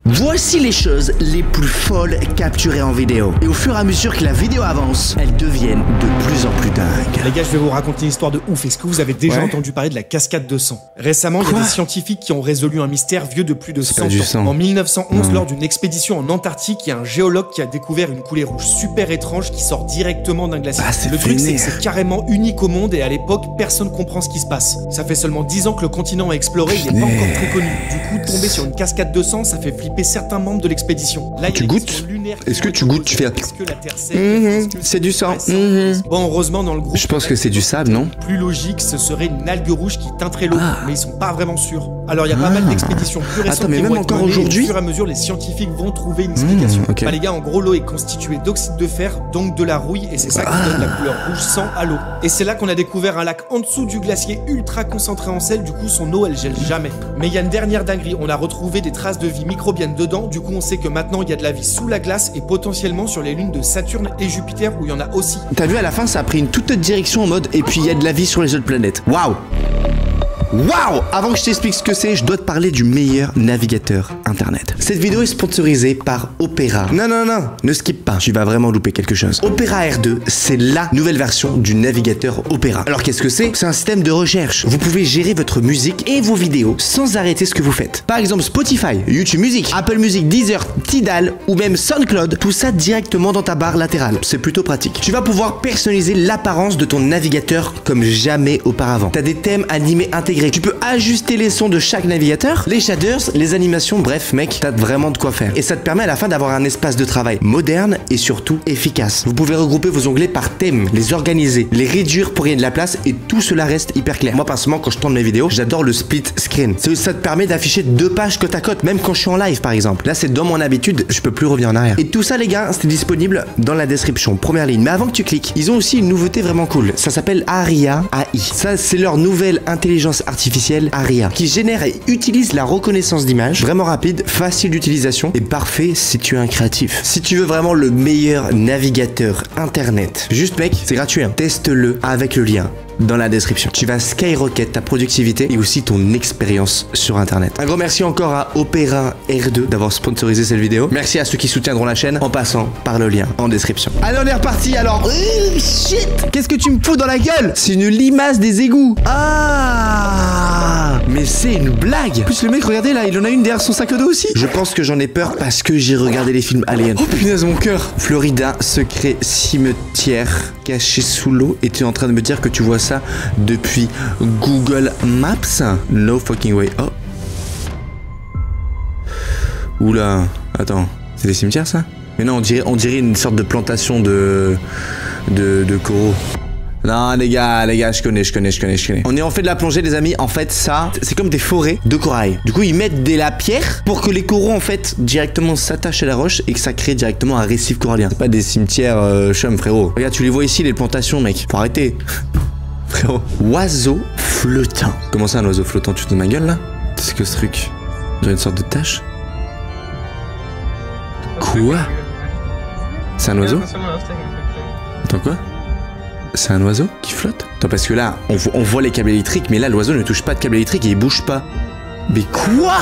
Voici les choses les plus folles capturées en vidéo. Et au fur et à mesure que la vidéo avance, elles deviennent de plus en plus dingues. Les gars, je vais vous raconter une histoire de ouf. Est-ce que vous avez déjà entendu parler de la cascade de sang? Récemment, il y a des scientifiques qui ont résolu un mystère vieux de plus de 100 ans. En 1911, lors d'une expédition en Antarctique, il y a un géologue qui a découvert une coulée rouge super étrange qui sort directement d'un glacier. Le truc, c'est que c'est carrément unique au monde et à l'époque, personne comprend ce qui se passe. Ça fait seulement 10 ans que le continent est exploré, il n'est pas encore très connu. Du coup, tomber sur une cascade de sang, ça fait flipper certains membres de l'expédition. Là, tu goûtes? Est-ce que tu goûtes? Tu fais c'est du sang. Bon, heureusement, dans le groupe, je pense que c'est du sable, non? Plus logique, ce serait une algue rouge qui teinterait l'eau, mais ils sont pas vraiment sûrs. Alors, il y a pas mal d'expéditions plus récentes. Attends, mais même encore aujourd'hui, au fur et à mesure, les scientifiques vont trouver une explication. Bah, les gars, en gros, l'eau est constituée d'oxyde de fer, donc de la rouille, et c'est ça qui donne la couleur rouge sang à l'eau. Et c'est là qu'on a découvert un lac en dessous du glacier ultra concentré en sel, du coup, son eau, elle gèle jamais. Mais il y a une dernière dinguerie, on a retrouvé des traces de vie microbienne dedans, du coup, on sait que maintenant, il y a de la vie sous la glace et potentiellement sur les lunes de Saturne et Jupiter où il y en a aussi. T'as vu, à la fin, ça a pris une toute autre direction en mode, et puis il y a de la vie sur les autres planètes. Waouh! Waouh! Avant que je t'explique ce que c'est, je dois te parler du meilleur navigateur internet. Cette vidéo est sponsorisée par Opera. Non, ne skip pas, tu vas vraiment louper quelque chose. Opera R2, c'est la nouvelle version du navigateur Opera. Alors qu'est-ce que c'est? C'est un système de recherche. Vous pouvez gérer votre musique et vos vidéos sans arrêter ce que vous faites. Par exemple Spotify, YouTube Music, Apple Music, Deezer, Tidal ou même SoundCloud, tout ça directement dans ta barre latérale. C'est plutôt pratique. Tu vas pouvoir personnaliser l'apparence de ton navigateur comme jamais auparavant. T'as des thèmes animés intégrés. Tu peux ajuster les sons de chaque navigateur, les shaders, les animations, bref mec, t'as vraiment de quoi faire. Et ça te permet à la fin d'avoir un espace de travail moderne et surtout efficace. Vous pouvez regrouper vos onglets par thème, les organiser, les réduire pour gagner de la place et tout cela reste hyper clair. Moi personnellement quand je tourne mes vidéos, j'adore le split screen. Ça te permet d'afficher 2 pages côte à côte, même quand je suis en live par exemple. Là c'est dans mon habitude, je peux plus revenir en arrière. Et tout ça les gars, c'est disponible dans la description, première ligne. Mais avant que tu cliques, ils ont aussi une nouveauté vraiment cool. Ça s'appelle Aria AI. Ça c'est leur nouvelle intelligence artificielle Aria, qui génère et utilise la reconnaissance d'image, vraiment rapide, facile d'utilisation et parfait si tu es un créatif. Si tu veux vraiment le meilleur navigateur internet, juste mec, c'est gratuit, hein. Teste-le avec le lien dans la description. Tu vas skyrocket ta productivité et aussi ton expérience sur internet. Un gros merci encore à Opera R2 d'avoir sponsorisé cette vidéo. Merci à ceux qui soutiendront la chaîne en passant par le lien en description. Allez, on est reparti alors. Shit, qu'est-ce que tu me fous dans la gueule? C'est une limace des égouts. Ah, mais c'est une blague. En plus le mec, regardez là, il en a une derrière son sac à dos aussi. Je pense que j'en ai peur parce que j'ai regardé les films Alien. Oh punaise mon cœur. Florida, secret cimetière caché sous l'eau. Et tu es en train de me dire que tu vois ça depuis Google Maps? No fucking way. Oh. Oula. Attends. C'est des cimetières ça? Mais non, on dirait une sorte de plantation de coraux. Non les gars, je connais. On est en fait de la plongée les amis. En fait ça, c'est comme des forêts de corail. Du coup ils mettent de la pierre pour que les coraux en fait directement s'attachent à la roche et que ça crée directement un récif corallien. C'est pas des cimetières chum frérot. Regarde, tu les vois ici les plantations mec. Faut arrêter. Frérot. Oiseau flottant. Comment ça un oiseau flottant? Tu te de ma gueule là? C'est que ce truc? On dirait une sorte de tache. Quoi? C'est un oiseau? Attends quoi? C'est un oiseau qui flotte? Attends parce que là on voit les câbles électriques mais là l'oiseau ne touche pas de câble électrique et il bouge pas. Mais quoi?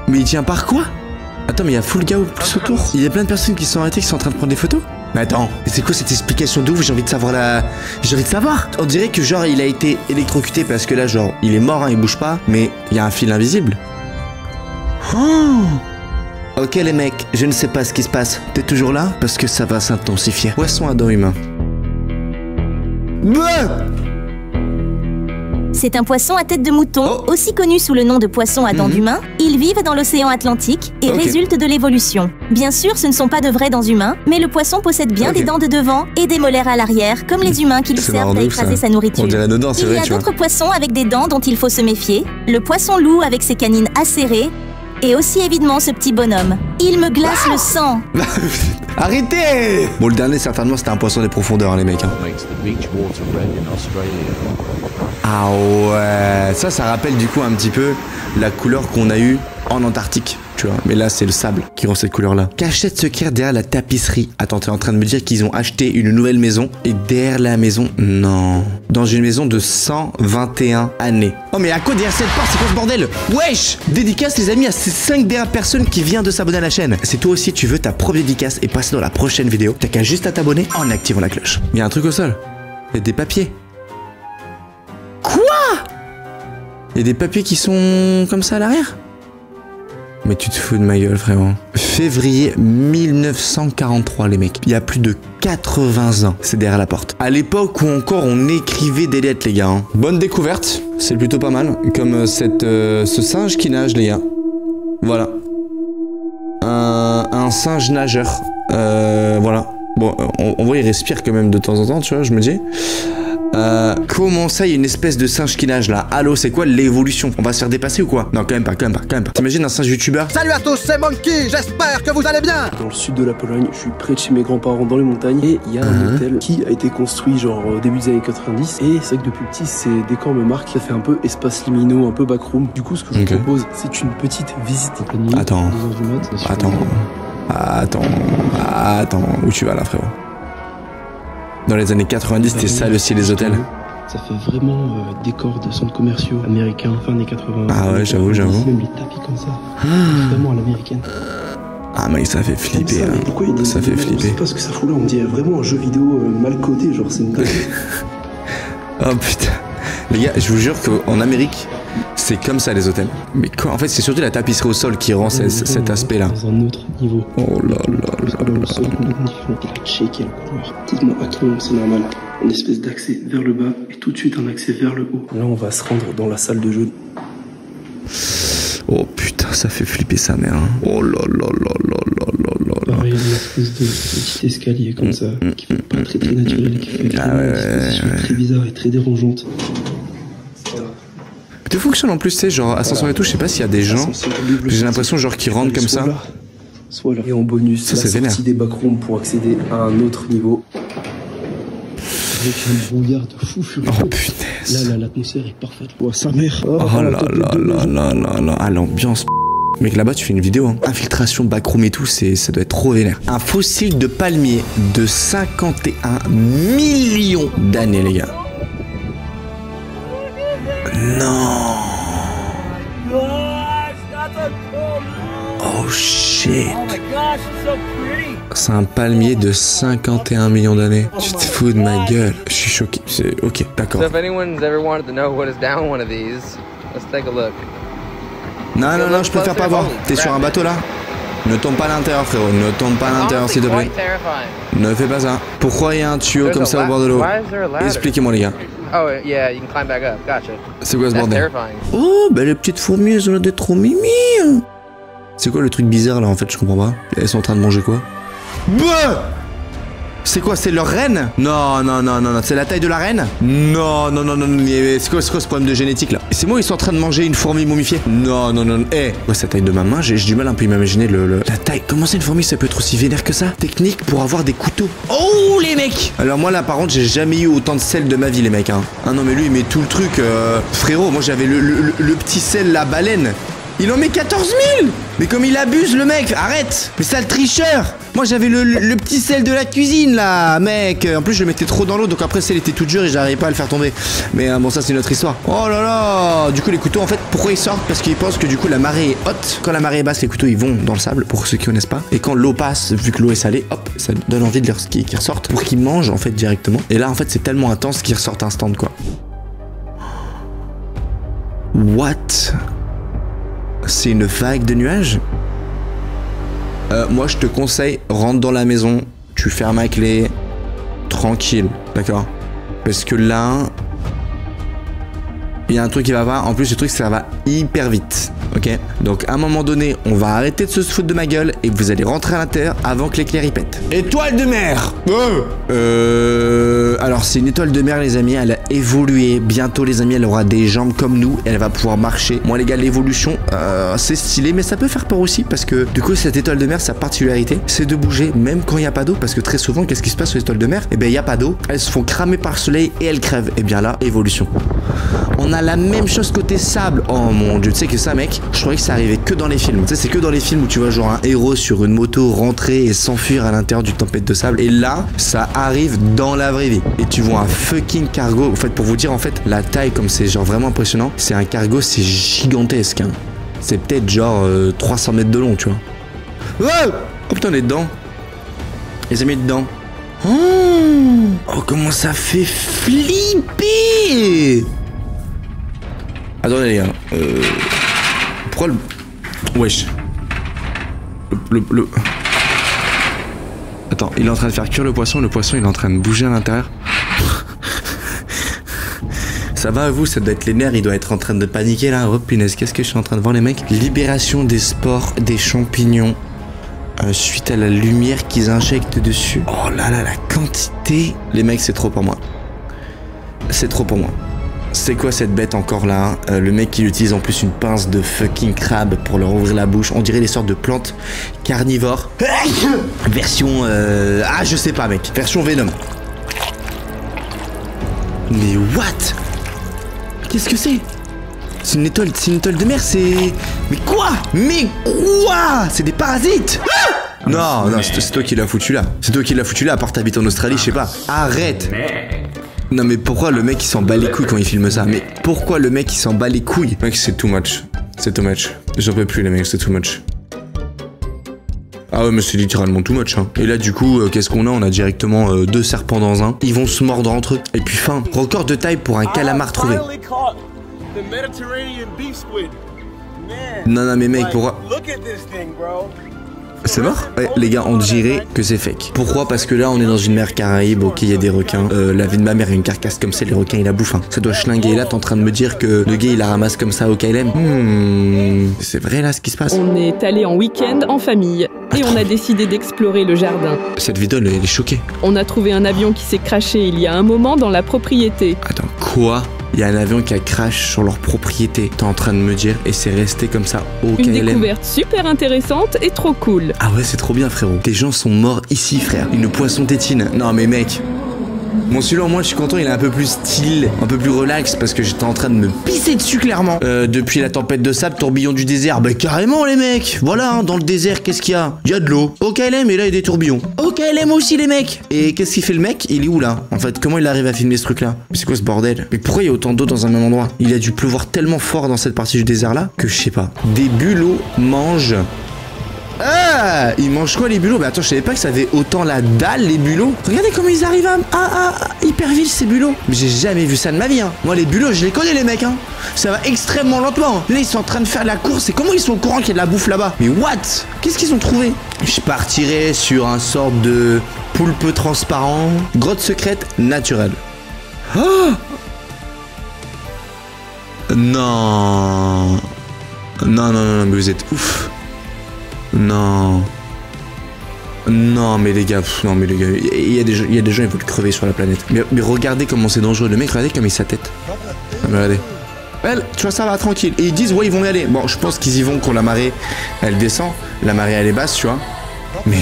Mais il tient par quoi? Attends mais il y a full gars plus autour. Il y a plein de personnes qui sont arrêtées qui sont en train de prendre des photos. Mais attends, c'est quoi cette explication de ouf? J'ai envie de savoir la... J'ai envie de savoir. On dirait que genre il a été électrocuté parce que là genre il est mort hein, il bouge pas. Mais il y a un fil invisible. Oh. Ok les mecs, je ne sais pas ce qui se passe. T'es toujours là? Parce que ça va s'intensifier. Poisson à dents humains. C'est un poisson à tête de mouton, aussi connu sous le nom de poisson à dents d'humain. Ils vivent dans l'océan Atlantique et résultent de l'évolution. Bien sûr, ce ne sont pas de vrais dents humains, mais le poisson possède bien des dents de devant et des molaires à l'arrière, comme les humains qui lui servent à écraser sa nourriture. On dirait nos dents, c'est vrai, il y a d'autres poissons avec des dents dont il faut se méfier. Le poisson loup avec ses canines acérées. Et aussi évidemment ce petit bonhomme. Il me glace le sang. Arrêtez! Bon le dernier certainement c'était un poisson des profondeurs hein, les mecs hein. Ah ouais, ça rappelle du coup un petit peu la couleur qu'on a eue en Antarctique, tu vois. Mais là, c'est le sable qui rend cette couleur-là. Cachette secrète derrière la tapisserie. Attends, t'es en train de me dire qu'ils ont acheté une nouvelle maison et derrière la maison, non. Dans une maison de 121 années. Oh, mais à quoi derrière cette porte? C'est quoi ce bordel? Wesh! Dédicace, les amis, à ces 5 dernières personnes qui viennent de s'abonner à la chaîne. Si toi aussi tu veux ta propre dédicace et passer dans la prochaine vidéo, t'as qu'à juste à t'abonner en activant la cloche. Il y a un truc au sol. Il y a des papiers. Quoi? Il y a des papiers qui sont comme ça à l'arrière? Mais tu te fous de ma gueule, frérot. Février 1943, les mecs. Il y a plus de 80 ans. C'est derrière la porte. À l'époque où encore on écrivait des lettres, les gars. Hein. Bonne découverte. C'est plutôt pas mal. Comme ce singe qui nage, les gars. Voilà. Un singe nageur. Voilà. Bon, on voit, il respire quand même de temps en temps, tu vois, je me dis. Comment ça, il y a une espèce de singe qui nage là? Allô, c'est quoi l'évolution? On va se faire dépasser ou quoi? Non, quand même pas. T'imagines un singe youtubeur? Salut à tous, c'est Monkey, j'espère que vous allez bien. Dans le sud de la Pologne, je suis près de chez mes grands-parents dans les montagnes et il y a un hôtel qui a été construit genre au début des années 90 et c'est vrai que depuis petit, ces décors me marquent, ça fait un peu espace liminaux, un peu backroom. Du coup, ce que je vous propose, c'est une petite visite en pleine nuit. Attends, où tu vas là, frérot? Dans les années 90, c'était ça aussi les hôtels. Ça fait vraiment décor de centres commerciaux américains, fin des 80. Ah ouais, j'avoue. Même les tapis comme ça. Vraiment à l'américaine. Ah mec, ça fait flipper. Ça, hein. pourquoi il y a des ça fait flipper. Je sais pas ce que ça fout là, on dirait vraiment un jeu vidéo mal codé, genre c'est une dingue. Oh putain. Les gars, je vous jure qu'en Amérique, c'est comme ça les hôtels. Mais quoi? En fait, c'est surtout la tapisserie au sol qui rend cet aspect-là. Dans un autre niveau. Oh là là. Le sol complètement différent. Il a checké le couloir. Dites-moi à quel moment c'est normal. Une espèce d'accès vers le bas et tout de suite un accès vers le haut. Là, on va se rendre dans la salle de jeu. Oh putain, ça fait flipper sa mère. Hein. Oh là là là là là là là. Pareil, une espèce de petit escalier comme ça, qui fait pas très naturel, qui fait une disposition très bizarre et très dérangeante. Tout fonctionne en plus, tu sais, genre ascenseur et tout, je sais pas s'il y a des gens, j'ai l'impression genre qui rentrent comme ça. Soit là. Et en bonus, ça, la sortie des backrooms pour accéder à un autre niveau. Avec un brouillard de fou furieux. Oh putain. Là, l'atmosphère est parfaite. Oh, sa mère. Oh là là là là là là. Ah, l'ambiance. Mec, là-bas, tu fais une vidéo, hein. Infiltration, backroom et tout, ça doit être trop vénère. Un fossile de palmier de 51 millions d'années, les gars. Non. Oh shit. C'est un palmier de 51 millions d'années. Tu te fous de ma gueule. Je suis choqué. Ok, d'accord. Non, je préfère pas voir. T'es sur un bateau là? Ne tombe pas à l'intérieur, frérot. Ne tombe pas à l'intérieur, s'il te plaît. Ne fais pas ça. Pourquoi il y a un tuyau comme ça au bord de l'eau? Expliquez-moi, les gars. Oh, yeah, you can climb back up. Gotcha. C'est quoi ce bordel? Oh, bah les petites fourmis, elles ont l'air d'être trop mimi. C'est quoi le truc bizarre là en fait? Je comprends pas. Elles sont en train de manger quoi? Bah! C'est quoi? C'est leur reine? Non. C'est la taille de la reine? Non. C'est quoi ce problème de génétique là? C'est moi, ils sont en train de manger une fourmi momifiée? Non. Eh, ouais, c'est la taille de ma main. J'ai du mal un peu à imaginer la taille. Comment c'est une fourmi? Ça peut être aussi vénère que ça? Technique pour avoir des couteaux. Oh les mecs! Alors moi là, par contre, j'ai jamais eu autant de sel de ma vie, les mecs. Hein. Ah non, mais lui, il met tout le truc. Frérot, moi j'avais le petit sel, la baleine. Il en met 14 000! Mais comme il abuse le mec, arrête! Mais sale tricheur! Moi j'avais le petit sel de la cuisine là, mec! En plus je le mettais trop dans l'eau, donc après celle était toute dure et j'arrivais pas à le faire tomber. Mais bon, ça c'est une autre histoire. Oh là là! Du coup les couteaux en fait, pourquoi ils sortent? Parce qu'ils pensent que du coup la marée est haute. Quand la marée est basse, les couteaux ils vont dans le sable, pour ceux qui connaissent pas. Et quand l'eau passe, vu que l'eau est salée, hop, ça donne envie de qu'ils ressortent pour qu'ils mangent en fait directement. Et là en fait c'est tellement intense qu'ils ressortent instant quoi. What? C'est une vague de nuages? Moi je te conseille, rentre dans la maison, tu fermes la clé, tranquille, d'accord? Parce que là, il y a un truc qui va pas. En plus le truc ça va hyper vite, ok? Donc à un moment donné, on va arrêter de se foutre de ma gueule et vous allez rentrer à l'intérieur avant que l'éclair y pète. Étoile de mer! Alors c'est une étoile de mer les amis, elle a évolué. Bientôt les amis, elle aura des jambes comme nous et elle va pouvoir marcher. Moi les gars, l'évolution, c'est stylé, mais ça peut faire peur aussi parce que du coup cette étoile de mer, sa particularité, c'est de bouger même quand il n'y a pas d'eau. Parce que très souvent, qu'est-ce qui se passe sur les étoiles de mer? Eh bien il n'y a pas d'eau, elles se font cramer par le soleil et elles crèvent. Et bien là, évolution. On a la même chose côté sable. Oh mon dieu, tu sais que ça mec, je croyais que ça arrivait que dans les films. Tu sais, c'est que dans les films où tu vois genre un héros sur une moto rentrer et s'enfuir à l'intérieur du tempête de sable. Et là, ça arrive dans la vraie vie. Et tu vois un fucking cargo. En fait, pour vous dire en fait, la taille comme c'est genre vraiment impressionnant, c'est un cargo, c'est gigantesque. Hein. C'est peut-être genre 300 mètres de long, tu vois. Oh, oh putain, on est dedans. Les amis dedans. Oh, comment ça fait flipper. Attendez les gars. Pourquoi le... Wesh. Le... Attends, il est en train de faire cuire le poisson il est en train de bouger à l'intérieur. Ça va à vous, ça doit être les nerfs, il doit être en train de paniquer là. Oh punaise, qu'est-ce que je suis en train de voir les mecs? Libération des spores des champignons suite à la lumière qu'ils injectent dessus. Oh là là, la quantité. Les mecs, c'est trop pour moi. C'est trop pour moi. C'est quoi cette bête encore là? Le mec qui utilise en plus une pince de fucking crabe pour leur ouvrir la bouche. On dirait des sortes de plantes carnivores. Version... Ah, je sais pas mec. Version Venom. Mais what? Qu'est-ce que c'est? C'est une étoile de mer, c'est... Mais quoi? Mais quoi? C'est des parasites. Non, non, c'est toi qui l'as foutu là. C'est toi qui l'as foutu là, à part t'habites en Australie, je sais pas. Arrête. Non mais pourquoi le mec il s'en bat les couilles quand il filme ça? Mais pourquoi le mec il s'en bat les couilles? Mec, c'est too much. C'est too much. J'en peux plus les mecs, c'est too much. Ah ouais mais c'est littéralement too much hein. Et là du coup qu'est-ce qu'on a? On a directement 2 serpents dans un. Ils vont se mordre entre eux. Et puis fin. Record de taille pour un calamar trouvé. Non non mais mec pourquoi? C'est mort? Ouais, les gars, on dirait que c'est fake. Pourquoi? Parce que là, on est dans une mer Caraïbe, ok, il y a des requins. La vie de ma mère, une carcasse comme ça, les requins, il la bouffent. Hein. Ça doit schlinguer. Et là, t'es en train de me dire que le gars, il la ramasse comme ça au KLM. C'est vrai là ce qui se passe? On est allé en week-end en famille. Et on a décidé d'explorer le jardin. Cette vidéo, elle est choquée. On a trouvé un avion qui s'est crashé il y a un moment dans la propriété. Attends, quoi? Il y a un avion qui a crash sur leur propriété. T'es en train de me dire, et c'est resté comme ça au KLM. Une découverte super intéressante et trop cool. Ah ouais, c'est trop bien frérot. Des gens sont morts ici frère. Une poisson tétine. Non mais mec. Bon celui-là au moins je suis content, il est un peu plus style, un peu plus relax parce que j'étais en train de me pisser dessus clairement. Depuis la tempête de sable, tourbillon du désert, bah carrément les mecs. Voilà, hein, dans le désert qu'est-ce qu'il y a? Il y a de l'eau. Au KLM et là il y a des tourbillons. Au KLM aussi les mecs. Et qu'est-ce qu'il fait le mec? Il est où là? En fait comment il arrive à filmer ce truc là? Mais c'est quoi ce bordel? Mais pourquoi il y a autant d'eau dans un même endroit? Il a dû pleuvoir tellement fort dans cette partie du désert là que je sais pas. Des bulots mangent... Ah, ils mangent quoi les bulots? Bah attends, je savais pas que ça avait autant la dalle les bulots. Regardez comment ils arrivent à hyper vite ces bulots. Mais j'ai jamais vu ça de ma vie hein. Moi les bulots je les connais les mecs hein. Ça va extrêmement lentement hein. Là ils sont en train de faire la course. Et comment ils sont au courant qu'il y a de la bouffe là-bas? Mais what? Qu'est-ce qu'ils ont trouvé? Je partirais sur un sorte de poulpe transparent. Grotte secrète naturelle. Oh non. Non, non, non, mais vous êtes ouf. Non. Non mais les gars, non mais les gars, il y a des gens ils veulent crever sur la planète. Mais regardez comment c'est dangereux, le mec, regardez comme il sa tête. Ah, mais regardez. Elle, tu vois ça va tranquille. Et ils disent ouais ils vont y aller. Bon je pense qu'ils y vont quand la marée elle descend. La marée elle est basse tu vois. Mais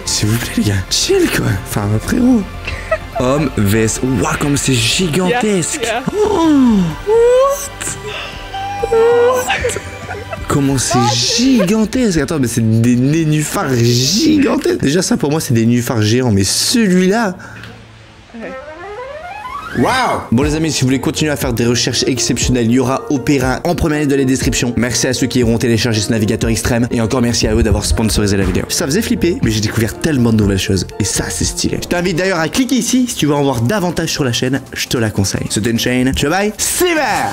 s'il vous plaît les gars, chill quoi. Enfin frérot. Homme, veste. Waouh comme c'est gigantesque. Yeah. Oh. What? Comment c'est gigantesque. Attends mais c'est des nénuphars gigantesques. Déjà ça pour moi c'est des nénuphars géants. Mais celui-là. Waouh! Bon les amis, si vous voulez continuer à faire des recherches exceptionnelles, il y aura Opera en première ligne de la description. Merci à ceux qui iront télécharger ce navigateur extrême. Et encore merci à eux d'avoir sponsorisé la vidéo. Ça faisait flipper, mais j'ai découvert tellement de nouvelles choses. Et ça c'est stylé. Je t'invite d'ailleurs à cliquer ici si tu veux en voir davantage sur la chaîne. Je te la conseille. C'était une chaîne. Ciao bye. C'est vert.